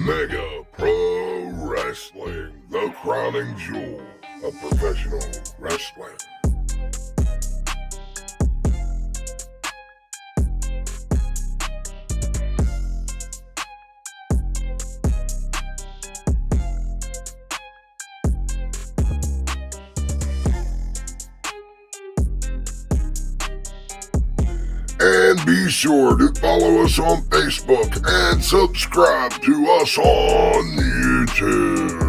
Mega Pro Wrestling, the crowning jewel of professional wrestling. And be sure to follow us on Facebook and subscribe to us on YouTube.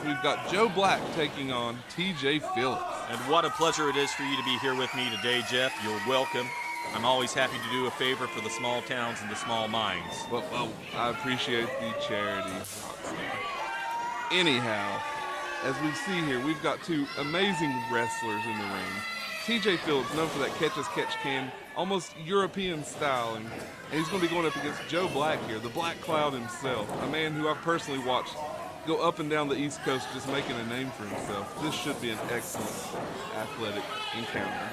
We've got Joe Black taking on TJ Phillips. And what a pleasure it is for you to be here with me today, Jeff. You're welcome. I'm always happy to do a favor for the small towns and the small mines. Well, I appreciate the charity. Anyhow, as we see here, we've got two amazing wrestlers in the ring. TJ Phillips, known for that catch-as-catch-can, almost European styling. And he's going to be going up against Joe Black here, the Black Cloud himself, a man who I've personally watched go up and down the East Coast just making a name for himself. This should be an excellent athletic encounter.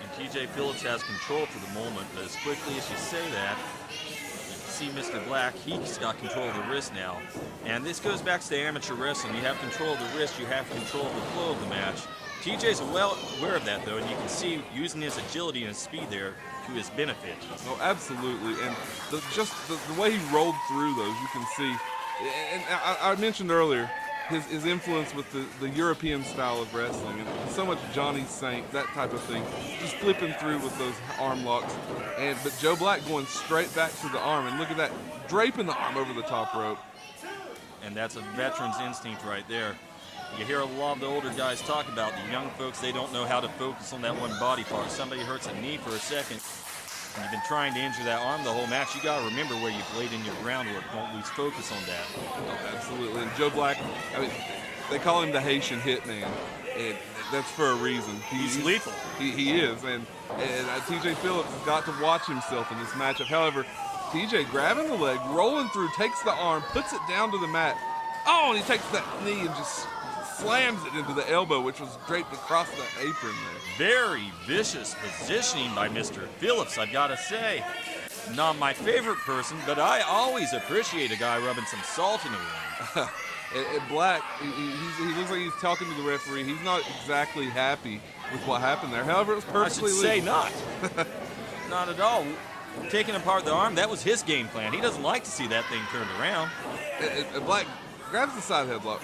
And TJ Phillips has control for the moment, but as quickly as you say that, you can see Mr. Black, he's got control of the wrist now. And this goes back to the amateur wrestling. You have control of the wrist, you have control of the flow of the match. TJ's well aware of that, though, and you can see using his agility and his speed there to his benefit. Oh, absolutely. And the way he rolled through those, you can see. And I mentioned earlier his influence with the European style of wrestling, and so much Johnny Saint, that type of thing, just flipping through with those arm locks. But Joe Black going straight back to the arm, and look at that, draping the arm over the top rope. And that's a veteran's instinct right there. You hear a lot of the older guys talk about the young folks, they don't know how to focus on that one body part. Somebody hurts a knee for a second, and you've been trying to injure that arm the whole match. You got to remember where you've laid in your groundwork. Don't lose focus on that. Oh, absolutely. And Joe Black, I mean, they call him the Haitian Hitman, and that's for a reason. He's lethal. He is, and TJ Phillips has got to watch himself in this matchup. However, TJ grabbing the leg, rolling through, takes the arm, puts it down to the mat. Oh, and he takes that knee and just slams it into the elbow, which was draped across the apron there. Very vicious positioning by Mr. Phillips, I've got to say. Not my favorite person, but I always appreciate a guy rubbing some salt in the ring. And Black, he looks like he's talking to the referee. He's not exactly happy with what happened there. However, it was perfectly legal. I should say not. Not at all. Taking apart the arm, that was his game plan. He doesn't like to see that thing turned around. And Black grabs the side headlock.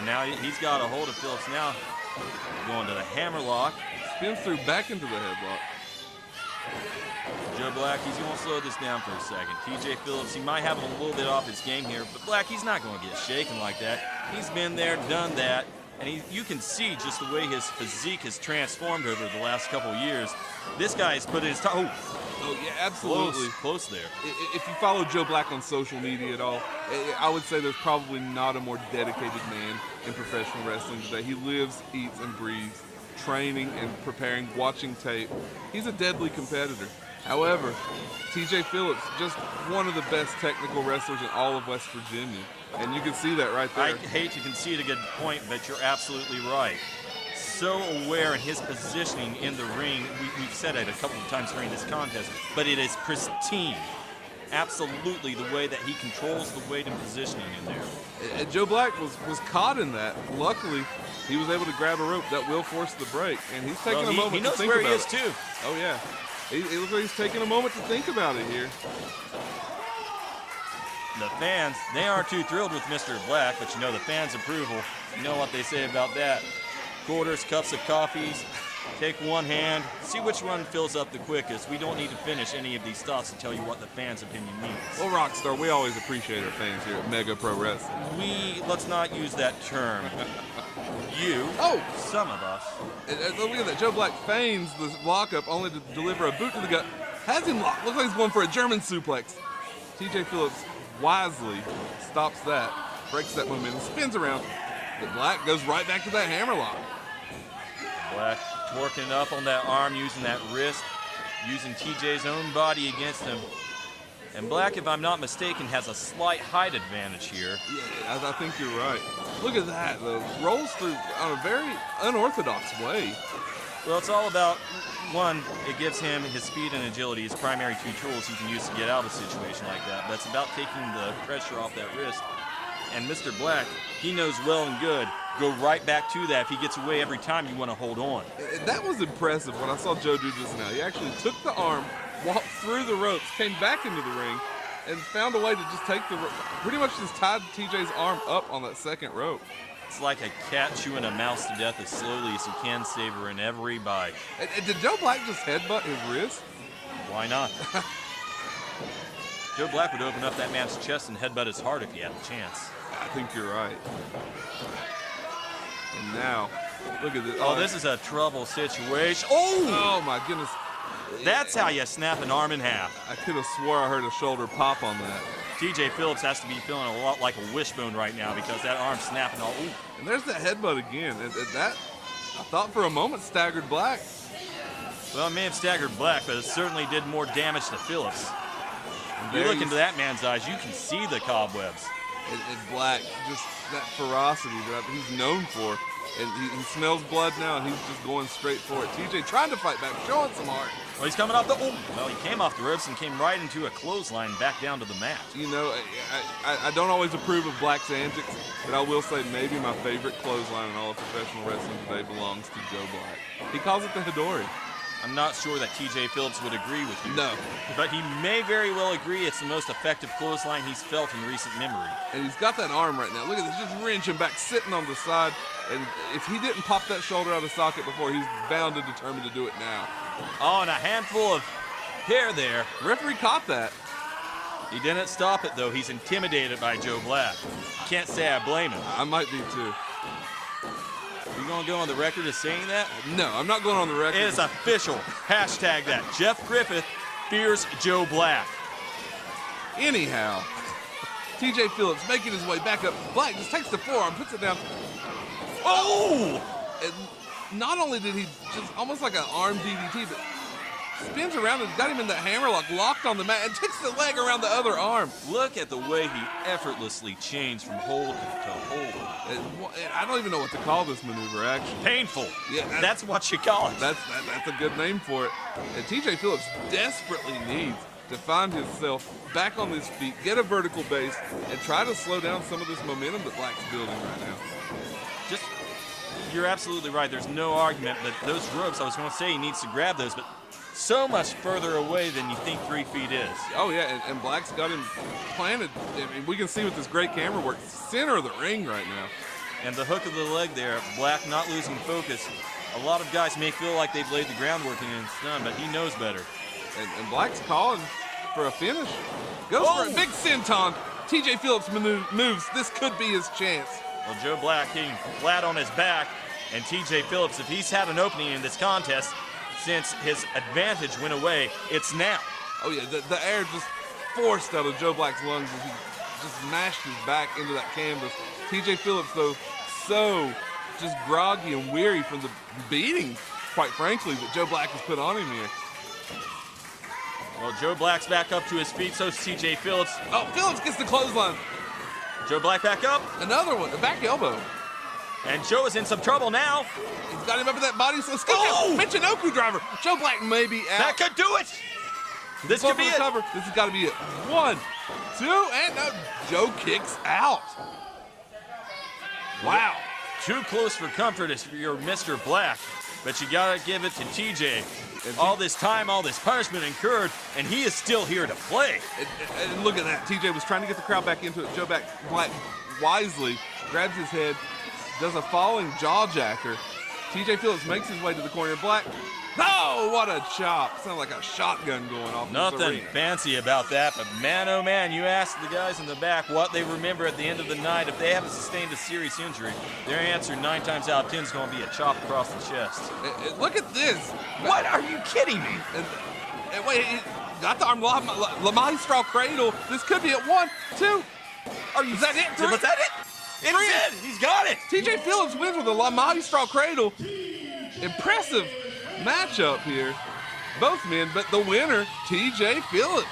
Now he's got a hold of Phillips now. Going to the hammerlock. Spins through back into the headlock. Joe Black, he's going to slow this down for a second. TJ Phillips, he might have a little bit off his game here, but Black, he's not going to get shaken like that. He's been there, done that, and you can see just the way his physique has transformed over the last couple of years. This guy has put in his time. Oh, yeah, absolutely. Close there. If you follow Joe Black on social media at all, I would say there's probably not a more dedicated man in professional wrestling today. He lives, eats, and breathes training and preparing, watching tape. He's a deadly competitor. However, TJ Phillips, just one of the best technical wrestlers in all of West Virginia. And you can see that right there. I hate to concede a good point, but you're absolutely right. so aware in his positioning in the ring. We've said it a couple of times during this contest, but it is pristine. Absolutely the way that he controls the weight and positioning in there. And Joe Black was caught in that. Luckily, he was able to grab a rope that will force the break, and he's taking a moment he knows to think where about he is it. too. Oh yeah, it looks like he's taking a moment to think about it here. The fans, they aren't too thrilled with Mr. Black, but you know the fans' approval. You know what they say about that. Quarters, cups of coffees. Take one hand, see which one fills up the quickest. We don't need to finish any of these thoughts to tell you what the fans' opinion means. Well, Rockstar, we always appreciate our fans here at Mega Pro Wrestling. Let's not use that term. Some of us. Look at that. Joe Black feigns the lockup only to deliver a boot to the gut. Has him locked. Looks like he's going for a German suplex. TJ Phillips wisely stops that, breaks that momentum, spins around. But Black goes right back to that hammerlock. Black working up on that arm, using that wrist, using TJ's own body against him. And Black, if I'm not mistaken, has a slight height advantage here. Yeah, I think you're right. Look at that, though. Rolls through on a very unorthodox way. Well, it's all about, one, it gives him his speed and agility, his primary two tools he can use to get out of a situation like that. But it's about taking the pressure off that wrist. And Mr. Black, he knows well and good, go right back to that. If he gets away every time, you want to hold on. That was impressive when I saw Joe do just now. He actually took the arm, walked through the ropes, came back into the ring, and found a way to just take the pretty much just tied TJ's arm up on that second rope. It's like a cat chewing a mouse to death as slowly as he can, savoring every bite. And did Joe Black just headbutt his wrist? Why not? Joe Black would open up that man's chest and headbutt his heart if he had the chance. I think you're right. And now, look at this. Oh, this is a trouble situation. Oh! Oh, my goodness. That's how you snap an arm in half. I could have swore I heard a shoulder pop on that. TJ Phillips has to be feeling a lot like a wishbone right now because that arm's snapping all. Ooh. And there's that headbutt again. And that, I thought for a moment, staggered Black. Well, it may have staggered Black, but it certainly did more damage to Phillips. If you look into that man's eyes, you can see the cobwebs. And Black, just that ferocity that he's known for. And he smells blood now, and he's just going straight for it. TJ trying to fight back, showing some heart. Well, he's coming off the. Oh, well, he came off the ropes and came right into a clothesline back down to the mat. You know, I don't always approve of Black's antics, but I will say maybe my favorite clothesline in all of professional wrestling today belongs to Joe Black. He calls it the Hidori. I'm not sure that TJ Phillips would agree with you. No. But he may very well agree it's the most effective clothesline he's felt in recent memory. And he's got that arm right now. Look at this, just wrenching back, sitting on the side. And if he didn't pop that shoulder out of socket before, he's bound and determined to do it now. Oh, and a handful of hair there. Referee caught that. He didn't stop it, though. He's intimidated by Joe Black. Can't say I blame him. I might be, too. You gonna go on the record as saying that? No, I'm not going on the record. It is official. Hashtag that. Jeff Griffith fears Joe Black. Anyhow, TJ Phillips making his way back up. Black just takes the forearm, puts it down. Oh! And not only did he just almost like an arm DDT, but spins around and got him in that hammerlock, locked on the mat, and takes the leg around the other arm. Look at the way he effortlessly changed from hold to hold. And I don't even know what to call this maneuver, actually. Painful. Yeah, that's what you call it. That's a good name for it. And TJ Phillips desperately needs to find himself back on his feet, get a vertical base, and try to slow down some of this momentum that Black's building right now. You're absolutely right. There's no argument that those ropes, I was going to say he needs to grab those, but so much further away than you think 3 feet is. Oh, yeah, and Black's got him planted. I mean, we can see with this great camera work, center of the ring right now. And the hook of the leg there, Black not losing focus. A lot of guys may feel like they've laid the groundwork and it's done, but he knows better. And Black's calling for a finish. Goes for a big senton. TJ Phillips moves. This could be his chance. Well, Joe Black hitting flat on his back, and TJ Phillips, if he's had an opening in this contest since his advantage went away, it's now. Oh, yeah, the air just forced out of Joe Black's lungs as he just mashed his back into that canvas. TJ Phillips, though, so just groggy and weary from the beating, quite frankly, that Joe Black has put on him here. Well, Joe Black's back up to his feet, so's TJ Phillips. Oh, Phillips gets the clothesline. Joe Black back up. Another one, a back elbow. And Joe is in some trouble now. He's got him up in that body. So Oh! Michinoku driver. Joe Black may be out. That could do it. This could be it. Cover. This has got to be it. 1, 2, and no. Joe kicks out. Wow. Too close for comfort if you're Mr. Black, but you gotta give it to TJ. All this time, all this punishment incurred, and he is still here to play. And look at that. TJ was trying to get the crowd back into it. Joe Black wisely grabs his head, does a falling jaw jacker. TJ Phillips makes his way to the corner. Black, oh, what a chop. Sounds like a shotgun going off. Nothing fancy about that, but man, oh man, you ask the guys in the back what they remember at the end of the night. If they haven't sustained a serious injury, their answer 9 times out of 10 is going to be a chop across the chest. Look at this. What? Are you kidding me? And wait, he got the arm La Maestral cradle. This could be at 1, 2. Is that it? 3? Was that it? It's it. He's got it. TJ Phillips wins with a La Maestral cradle. Impressive matchup here. Both men, but the winner, TJ Phillips.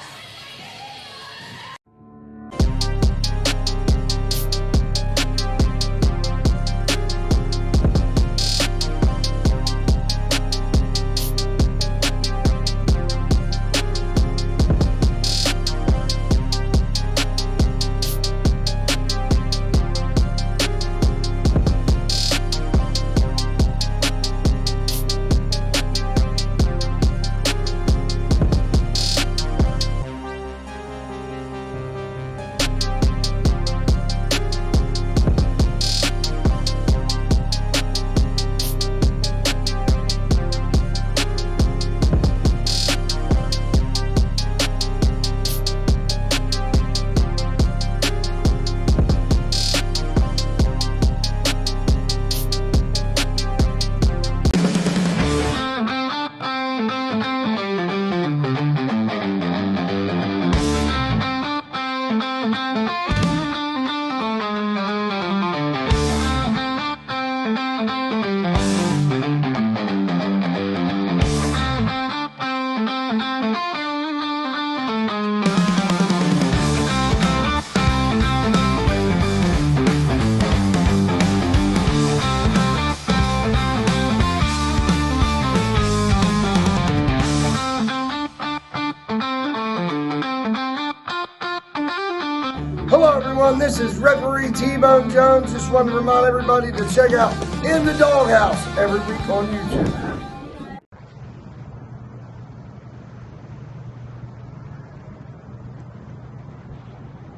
Hello everyone, this is Referee T-Bone Jones. Just wanted to remind everybody to check out In the Doghouse every week on YouTube.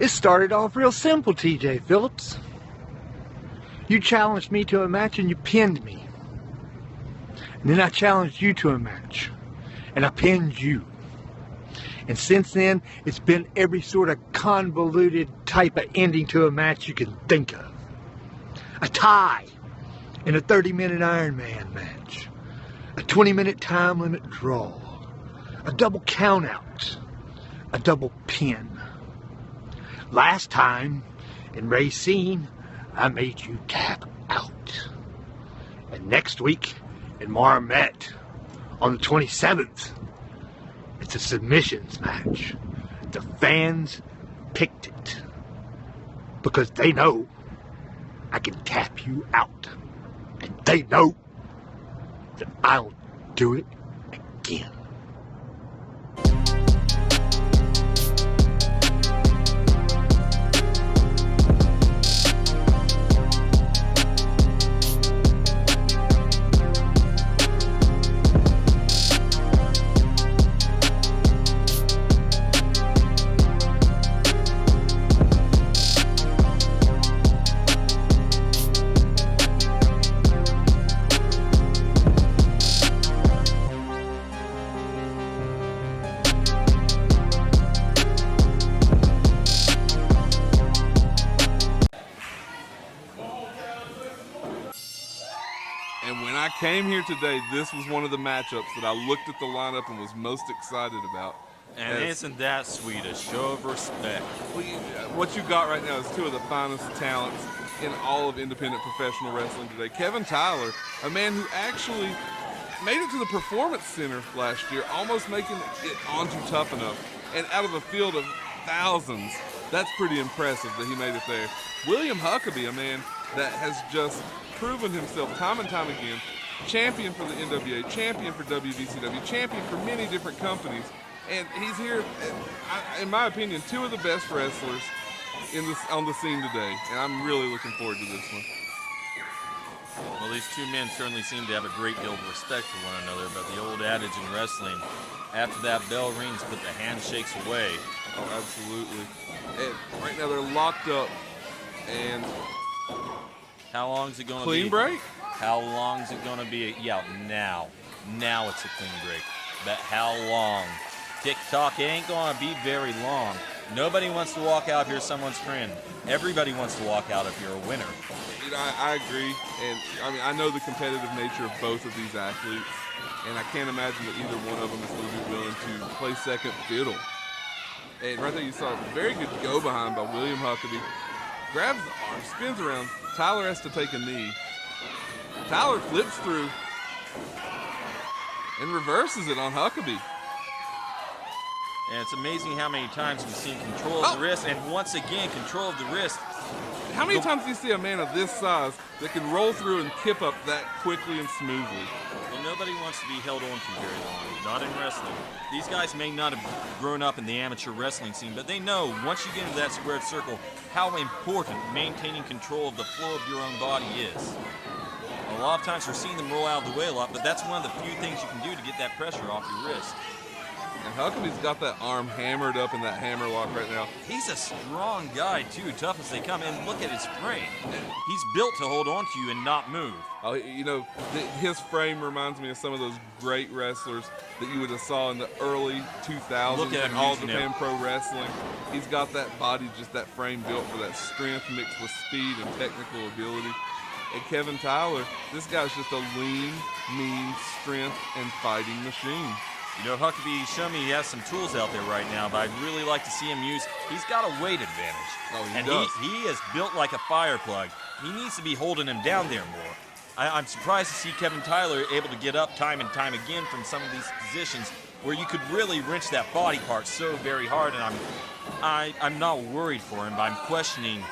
It started off real simple, TJ Phillips. You challenged me to a match and you pinned me. And then I challenged you to a match and I pinned you. And since then, it's been every sort of convoluted type of ending to a match you can think of. A tie in a 30-minute Iron Man match. A 20-minute time limit draw. A double countout. A double pin. Last time, in Racine, I made you tap out. And next week, in Marmette, on the 27th, it's a submissions match. The fans picked it because they know I can tap you out. And they know that I'll do it again. I came here today, this was one of the matchups that I looked at the lineup and was most excited about. And isn't that sweet, a show of respect? What you got right now is two of the finest talents in all of independent professional wrestling today. Kevin Tyler, a man who actually made it to the Performance Center last year, almost making it onto Tough Enough. And out of a field of thousands, that's pretty impressive that he made it there. William Huckaby, a man that has just proven himself time and time again. Champion for the NWA, champion for WBCW, champion for many different companies. And he's here, in my opinion, two of the best wrestlers on the scene today. And I'm really looking forward to this one. Well, these two men certainly seem to have a great deal of respect for one another, but the old adage in wrestling, after that bell rings, put the handshakes away. Oh, absolutely. And right now they're locked up, and how long is it going to be? Clean break? How long is it going to be? Yeah, now it's a clean break. But how long? Tick-tock ain't going to be very long. Nobody wants to walk out if you're someone's friend. Everybody wants to walk out if you're a winner. You know, I agree, and I mean, I know the competitive nature of both of these athletes, and I can't imagine that either one of them is going to be willing to play second fiddle. And right there you saw a very good go behind by William Huckaby. Grabs the arm, spins around. Tyler has to take a knee. Tyler flips through and reverses it on Huckaby. And it's amazing how many times we've seen control of the wrist, and once again, control of the wrist. How many times do you see a man of this size that can roll through and kip up that quickly and smoothly? Well, nobody wants to be held on to very long, not in wrestling. These guys may not have grown up in the amateur wrestling scene, but they know once you get into that squared circle how important maintaining control of the flow of your own body is. A lot of times we're seeing them roll out of the way a lot, but that's one of the few things you can do to get that pressure off your wrist. And Huckaby's got that arm hammered up in that hammer lock right now. He's a strong guy, too, tough as they come. And look at his frame. He's built to hold on to you and not move. Oh, you know, his frame reminds me of some of those great wrestlers that you would have saw in the early 2000s. Look at him All using Japan it. Pro Wrestling. He's got that body, just that frame built for that strength mixed with speed and technical ability. And Kevin Tyler, this guy's just a lean, mean strength and fighting machine. You know, Huckaby showed me he has some tools out there right now, but I'd really like to see him use. He's got a weight advantage. Oh, he and does. He is built like a fire plug. He needs to be holding him down there more. I'm surprised to see Kevin Tyler able to get up time and time again from some of these positions where you could really wrench that body part so very hard. And I'm not worried for him, but I'm questioning,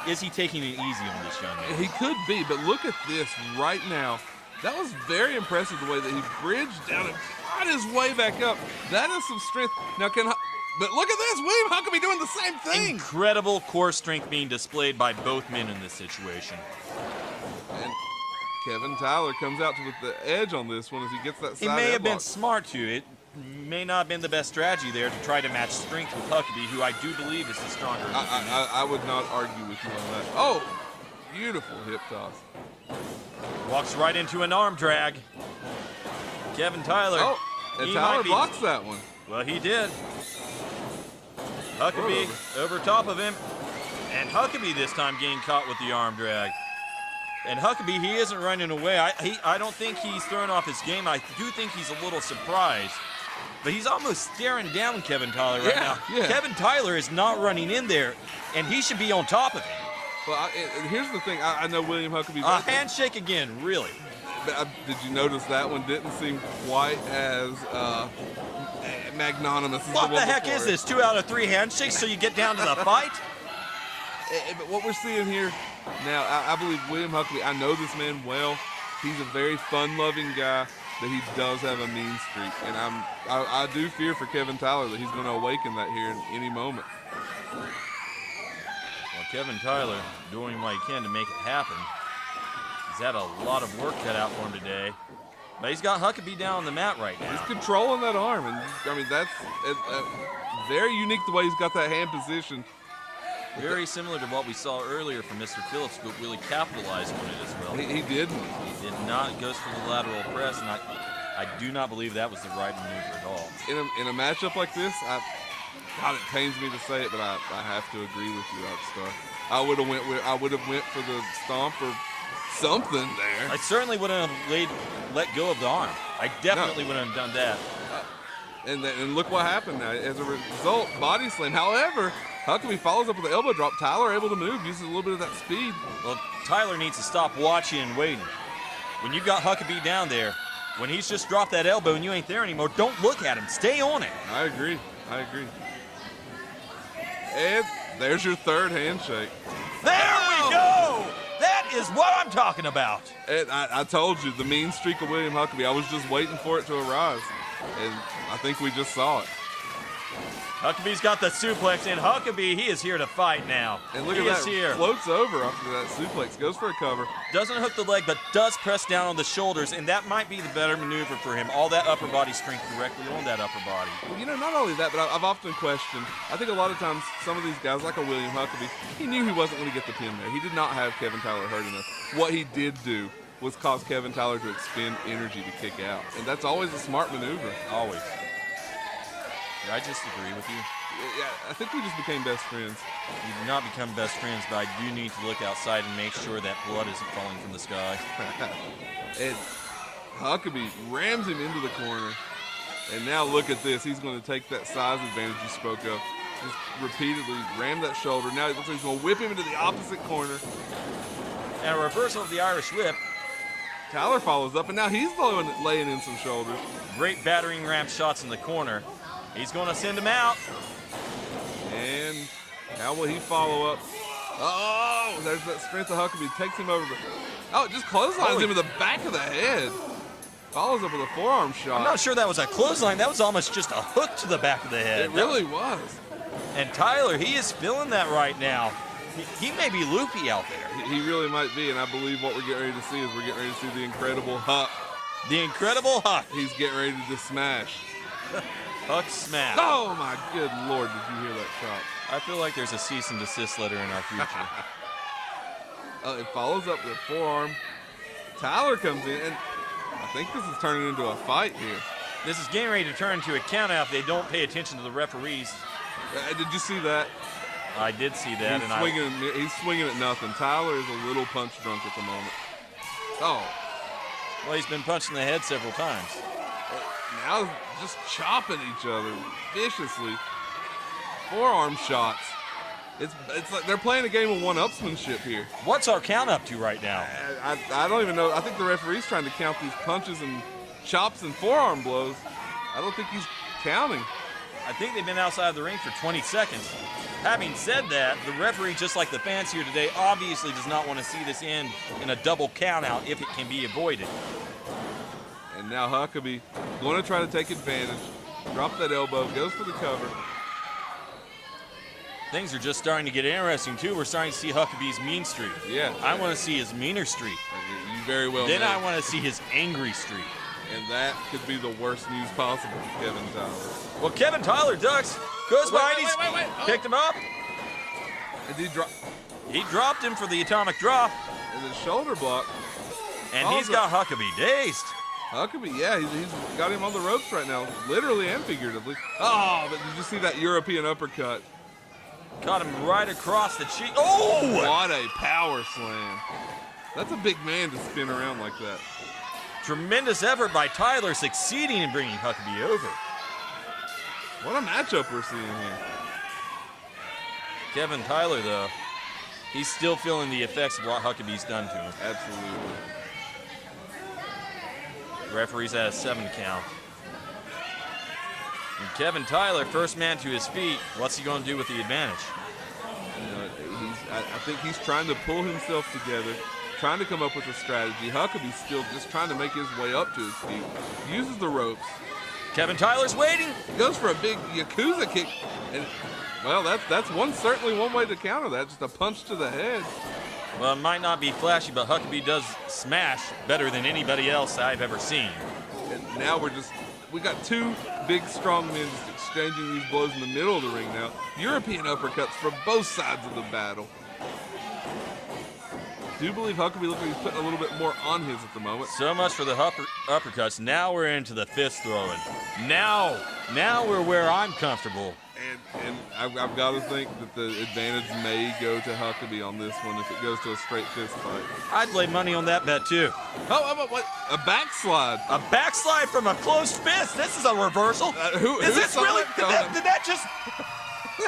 is he taking it easy on this young man? He could be, but look at this right now. That was very impressive the way that he bridged down and brought his way back up. That is some strength. Now, but look at this. William Huckaby doing the same thing. Incredible core strength being displayed by both men in this situation. And Kevin Tyler comes out with the edge on this one as he gets that side He may have been headlock. smart too. It may not have been the best strategy there to try to match strength with Huckaby, who I do believe is the stronger. I would not argue with you on that. Oh, beautiful hip toss. Walks right into an arm drag. Kevin Tyler. Oh, and he Tyler might be- blocks that one. Well, he did. Huckaby over top of him. And Huckaby this time getting caught with the arm drag. And Huckaby, he isn't running away. I don't think he's thrown off his game. I do think he's a little surprised. But he's almost staring down Kevin Tyler right now. Yeah. Kevin Tyler is not running in there, and he should be on top of him. Well, here's the thing. I know William Huckaby. A handshake again, really. But, did you notice that one didn't seem quite as magnanimous as What the the one heck before is it? this? 2 out of 3 handshakes so you get down to the fight? But what we're seeing here now, I believe William Huckaby, I know this man well. He's a very fun-loving guy, but he does have a mean streak. And I do fear for Kevin Tyler that he's going to awaken that here in any moment. Well, Kevin Tyler doing what he can to make it happen. He's had a lot of work cut out for him today. But he's got Huckaby down on the mat right now. He's controlling that arm. And, I mean, that's very unique the way he's got that hand position. Very similar to what we saw earlier from Mr. Phillips, but really capitalized on it as well. He didn't. He did not. Goes for the lateral press, and I do not believe that was the right maneuver at all. In a matchup like this, God, it pains me to say it, but I have to agree with you, Rockstar. I would have went for the stomp or something there. I certainly wouldn't have let go of the arm. I definitely wouldn't have done that. And look what happened now. As a result, body slam. However, Huckaby follows up with an elbow drop. Tyler able to move, uses a little bit of that speed. Well, Tyler needs to stop watching and waiting. When you've got Huckaby down there, when he's just dropped that elbow and you ain't there anymore, don't look at him. Stay on it. I agree. And there's your third handshake. There we go! That is is what I'm talking about. And I told you, the mean streak of William Huckaby, I was just waiting for it to arise. And I think we just saw it. Huckaby's got the suplex, and Huckaby, he is here to fight now. And look he at that, is here. floats over after that suplex, goes for a cover. Doesn't hook the leg, but does press down on the shoulders, and that might be the better maneuver for him. All that upper body strength directly on that upper body. Well, you know, not only that, but I've often questioned, I think a lot of times some of these guys, like a William Huckaby, he knew he wasn't going to get the pin there. He did not have Kevin Tyler hurt enough. What he did do was cause Kevin Tyler to expend energy to kick out. And that's always a smart maneuver. Always. I just agree with you. Yeah, I think we just became best friends. We do not become best friends, but I do need to look outside and make sure that blood isn't falling from the sky. And Huckaby rams him into the corner. And now look at this. He's going to take that size advantage you spoke of. Just repeatedly ram that shoulder. Now it looks like he's going to whip him into the opposite corner. And a reversal of the Irish whip. Tyler follows up, and now he's laying in some shoulders. Great battering ram shots in the corner. He's going to send him out. And how will he follow up? Oh, there's that strength of Huckaby. Takes him over. Oh, it just clotheslines him in the back of the head. Follows up with a forearm shot. I'm not sure that was a clothesline. That was almost just a hook to the back of the head. It really was. And Tyler, he is feeling that right now. He may be loopy out there. He really might be, and I believe what we're getting ready to see is we're getting ready to see the Incredible Huck. The Incredible Huck. He's getting ready to smash. Huck smash. Oh, my good Lord, did you hear that shot? I feel like there's a cease and desist letter in our future. It follows up with a forearm. Tyler comes in, and I think this is turning into a fight here. This is getting ready to turn into a countout if they don't pay attention to the referees. Did you see that? I did see that. He's swinging at nothing. Tyler is a little punch drunk at the moment. Oh. Well, he's been punched in the head several times. Now just chopping each other viciously. Forearm shots. It's like they're playing a game of one-upsmanship here. What's our count up to right now? I don't even know. I think the referee's trying to count these punches and chops and forearm blows. I don't think he's counting. I think they've been outside of the ring for 20 seconds. Having said that, the referee, just like the fans here today, obviously does not want to see this end in a double countout if it can be avoided. And now Huckaby going to try to take advantage. Drop that elbow, goes for the cover. Things are just starting to get interesting, too. We're starting to see Huckaby's mean streak. Yeah. I want to see his meaner streak. You very well Then may. I want to see his angry streak. And that could be the worst news possible for Kevin Tyler. Well, Kevin Tyler ducks. Goes behind. He's picked him up. And He dropped him for the atomic drop. And the shoulder block. And he's got Huckaby dazed. Huckaby, yeah, he's got him on the ropes right now, literally and figuratively. Oh, but did you see that European uppercut? Caught him right across the cheek. Oh! What a power slam. That's a big man to spin around like that. Tremendous effort by Tyler, succeeding in bringing Huckaby over. What a matchup we're seeing here. Kevin Tyler, though, he's still feeling the effects of what Huckaby's done to him. Absolutely. The referee's at a 7 count. And Kevin Tyler, first man to his feet, what's he going to do with the advantage? You know, I think he's trying to pull himself together, trying to come up with a strategy. Huckaby's still just trying to make his way up to his feet. Uses the ropes. Kevin Tyler's waiting. Goes for a big Yakuza kick. And, well, that's certainly one way to counter that, just a punch to the head. Well, it might not be flashy, but Huckaby does smash better than anybody else I've ever seen. And now we got two big, strong men just exchanging these blows in the middle of the ring now. European uppercuts from both sides of the battle. Do believe Huckaby looks like he's putting a little bit more on his at the moment. So much for the uppercuts. Now we're into the fist throwing. Now we're where I'm comfortable. And I've got to think that the advantage may go to Huckaby on this one if it goes to a straight fist fight. I'd lay money on that bet, too. Oh, what? A backslide. A backslide from a closed fist. This is a reversal. Is this really? Did that just?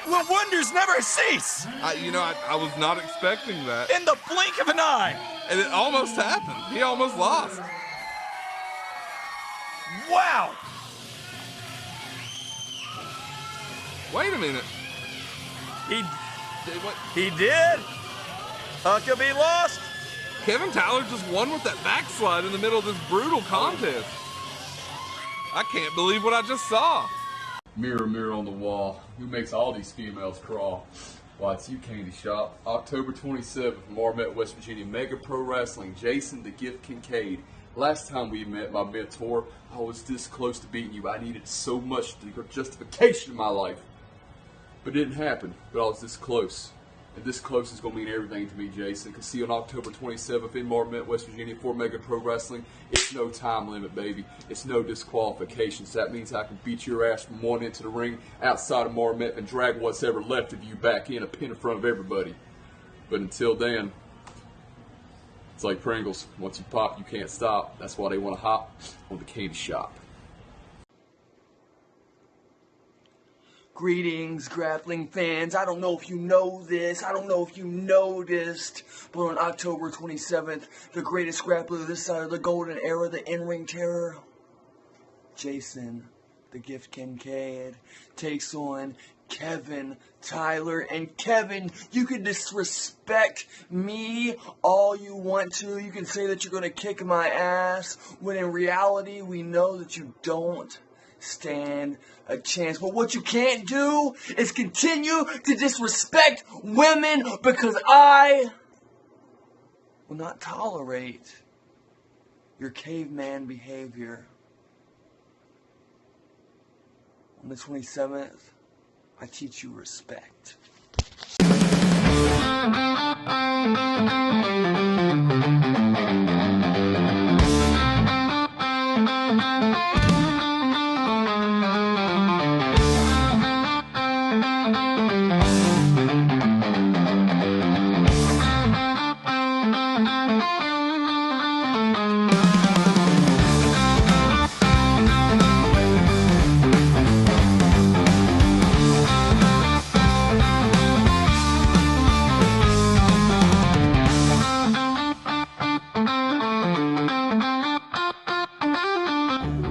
Well, wonders never cease. I was not expecting that. In the blink of an eye. And it almost happened. He almost lost. Wow. Wait a minute. He did. Huckaby lost. Kevin Tyler just won with that backslide in the middle of this brutal contest. I can't believe what I just saw. Mirror, mirror on the wall, who makes all these females crawl? Why, it's you, Candy Shop. October 27th, Marmet, West Virginia, Mega Pro Wrestling, Jason the Gift Kincaid. Last time we met, my mentor, I was this close to beating you. I needed so much justification in my life. But it didn't happen, but I was this close. And this close is going to mean everything to me, Jason. Because see you on October 27th in Marmet, West Virginia for Mega Pro Wrestling. It's no time limit, baby. It's no disqualifications. That means I can beat your ass from one end to the ring outside of Marmet and drag what's ever left of you back in a pin in front of everybody. But until then, it's like Pringles. Once you pop, you can't stop. That's why they want to hop on the Candy Shop. Greetings, grappling fans. I don't know if you know this. I don't know if you noticed. But on October 27th, the greatest grappler of this side of the golden era, the in-ring terror, Jason, the Gift Kincaid, takes on Kevin Tyler. And Kevin, you can disrespect me all you want to. You can say that you're going to kick my ass, when in reality, we know that you don't stand a chance. But what you can't do is continue to disrespect women, because I will not tolerate your caveman behavior. On the 27th, I teach you respect.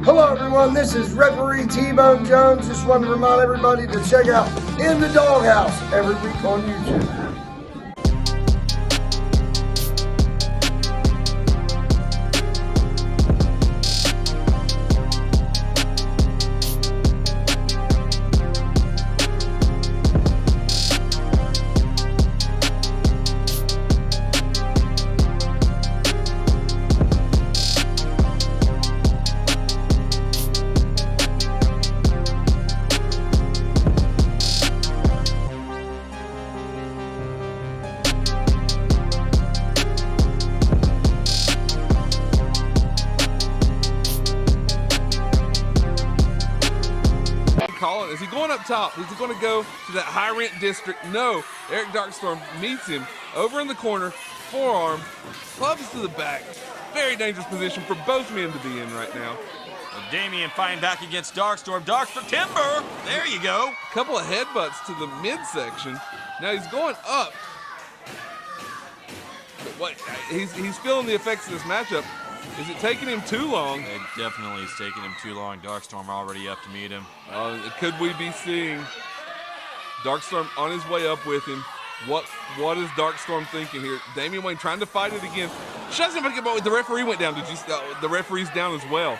Hello everyone, this is referee T-Bone Jones. Just wanted to remind everybody to check out In the Doghouse every week on YouTube. Is he going up top? Is he going to go to that high rent district? No. Eric Darkstorm meets him over in the corner, forearm, clubs to the back. Very dangerous position for both men to be in right now. Well, Damien fighting back against Darkstorm. Darkstorm timber. There you go. A couple of headbutts to the midsection. Now he's going up. But what? He's feeling the effects of this matchup. Is it taking him too long? It definitely is taking him too long. Darkstorm already up to meet him. Could we be seeing Darkstorm on his way up with him? What is Darkstorm thinking here? Damien Wayne trying to fight it again. Shoves him, but the referee went down. Did you? The referee's down as well.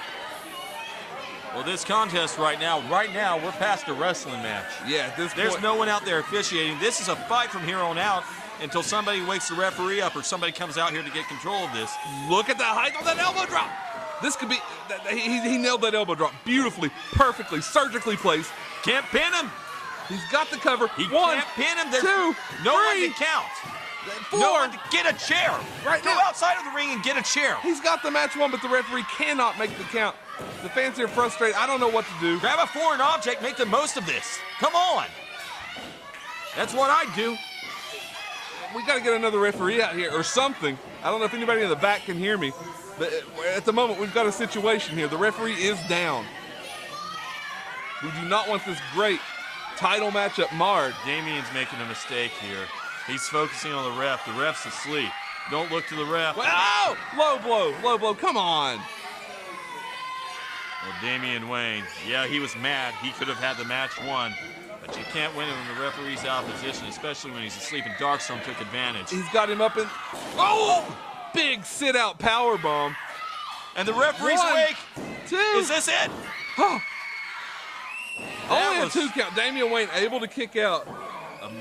Well, this contest right now, we're past a wrestling match. Yeah, There's no one out there officiating. This is a fight from here on out until somebody wakes the referee up or somebody comes out here to get control of this. Look at the height on that elbow drop. This could be, he nailed that elbow drop beautifully, perfectly, surgically placed. Can't pin him. He's got the cover. He One, can't pin him. There's two, no three, one to count. four. No one to get a chair. Right Go now. outside of the ring and get a chair. He's got the match won, but the referee cannot make the count. The fans here frustrated. I don't know what to do. Grab a foreign object, make the most of this. Come on. That's what I'd do. We got to get another referee out here or something. I don't know if anybody in the back can hear me, but at the moment we've got a situation here. The referee is down. We do not want this great title matchup marred. Damien's making a mistake here. He's focusing on the ref. The ref's asleep. Don't look to the ref. Oh! Low blow, come on. Well, Damien Wayne, yeah, he was mad. He could have had the match won. But you can't win it when the referee's out of position, especially when he's asleep, and Darkstorm took advantage. He's got him up in... Oh! big sit-out power bomb. And the referee's One, awake. Two. Is this it? Oh. Only was- a 2 count. Damien Wayne able to kick out.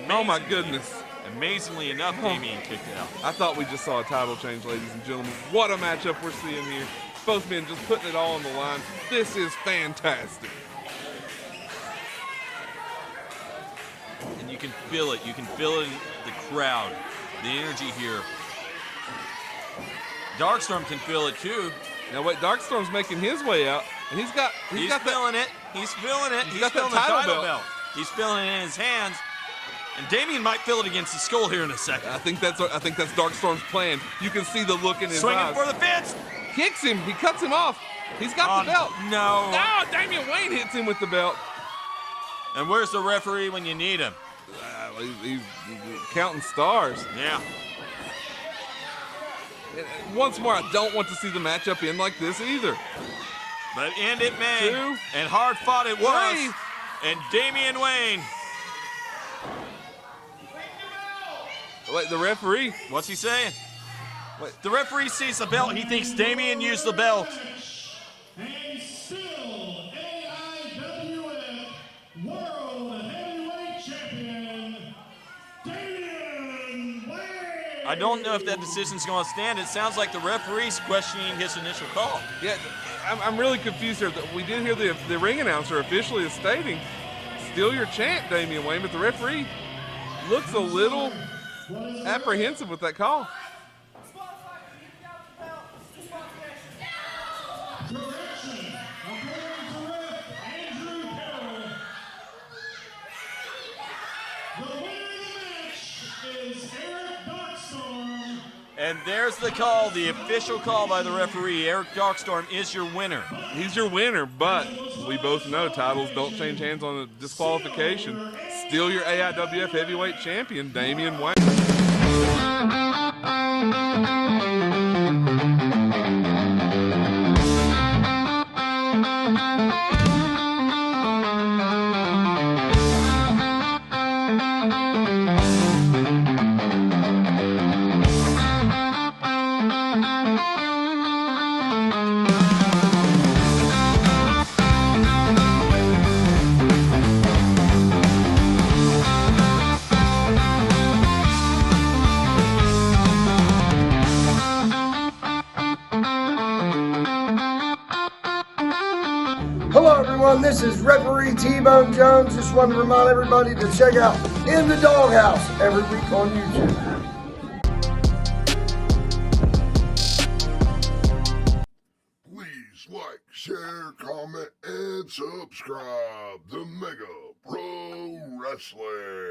Oh my goodness. Amazingly enough, Damien kicked it out. I thought we just saw a title change, ladies and gentlemen. What a matchup we're seeing here. Both men just putting it all on the line. This is fantastic. And you can feel it. You can feel it in the crowd. The energy here. Darkstorm can feel it too. Now wait, Darkstorm's making his way out, and he's got feeling it. He's feeling it. He's got feeling that the title title belt. belt. He's feeling it in his hands. And Damien might feel it against his skull here in a second. I think that's Darkstorm's plan. You can see the look in his Swinging eyes. for the fence. Kicks him. He cuts him off. He's got the belt. No. No, Damien Wayne hits him with the belt. And where's the referee when you need him? He's counting stars. Yeah. Once more, I don't want to see the matchup end like this either. But end it may. 2, And hard fought it was. 3. And Damien Wayne. Wait, the referee. What's he saying? Wait. The referee sees the belt. He thinks Damien used the belt. And still AIWF World Heavyweight Champion, Damien Wayne. I don't know if that decision's going to stand. It sounds like the referee's questioning his initial call. Yeah, I'm really confused here. We did hear the ring announcer officially is stating, "Steal your chant, Damien Wayne," but the referee looks a little apprehensive with that call. Correction, according to ref Andrew Carroll, the winner of the match is Eric Darkstorm. And there's the call, the official call by the referee. Eric Darkstorm is your winner. He's your winner, but we both know titles don't change hands on a disqualification. Still your AIWF Heavyweight Champion, Damien Wayne. Hello everyone, this is referee T-Bone Jones. Just wanted to remind everybody to check out In the Doghouse every week on YouTube. Please like, share, comment, and subscribe to Mega Pro Wrestling.